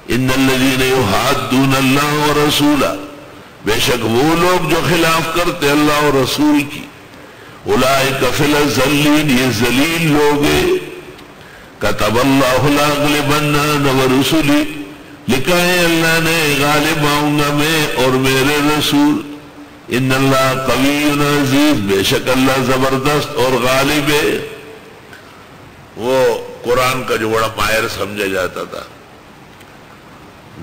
ان الذین یحادون اللہ ورسولہ، بے شک وہ لوگ جو خلاف کرتے اللہ اور رسول کی، اولئک فی الاذلین، یہ ذلیل لوگ ہیں، کتب اللہ لاغلبن انا ورسلی، لکھا ہے اللہ نے غالب آؤں گا میں اور میرے رسول، ان اللہ قوی عزیز، بے شک اللہ زبردست اور غالب ہے۔ وہ قرآن کا جو بڑا ماہر سمجھا جاتا تھا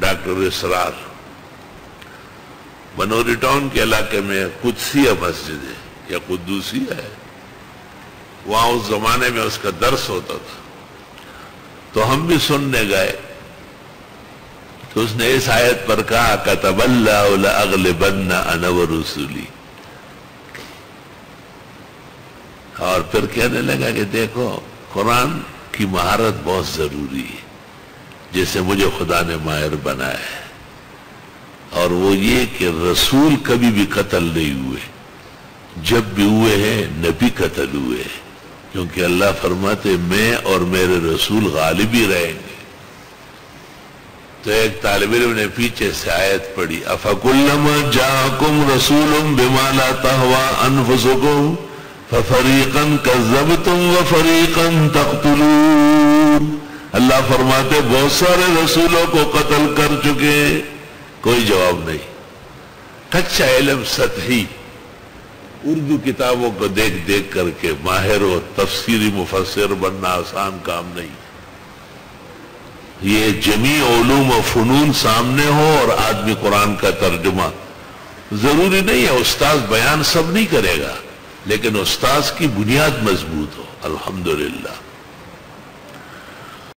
ڈاکٹر اسرار، بنوری ٹاؤن کے علاقے میں قدسیہ مسجد ہے یا قدوسیہ ہے، وہاں اس زمانے میں اس کا درس ہوتا تھا، تو ہم بھی سننے گئے تو اس نے اس آیت پر کہا کتب اللہ لاغلبن انا ورسلی، اور پھر کہنے لگا کہ دیکھو قرآن کی مہارت بہت ضروری ہے جسے مجھے خدا نے ماہر بنایا ہے، اور وہ یہ کہ رسول کبھی بھی قتل نہیں ہوئے، جب بھی ہوئے ہیں نبی قتل ہوئے ہیں، کیونکہ اللہ فرماتے میں اور میرے رسول غالب ہی رہیں گے۔ تو ایک طالب علم نے پیچھے سے آیت پڑھی افکلما جاءکم رسول بما لا تہوی انفسکم ففریقا کذبتم وفریقا تقتلون، اللہ فرماتے بہت سارے رسولوں کو قتل کر چکے، کوئی جواب نہیں، کچا علم سطحی، اردو کتابوں کو دیکھ دیکھ کر کے ماہر و تفسیری مفسر بننا آسان کام نہیں، یہ جمیع علوم و فنون سامنے ہو اور آدمی قرآن کا ترجمہ، ضروری نہیں ہے استاذ بیان سب نہیں کرے گا، لیکن استاذ کی بنیاد مضبوط ہو، الحمدللہ۔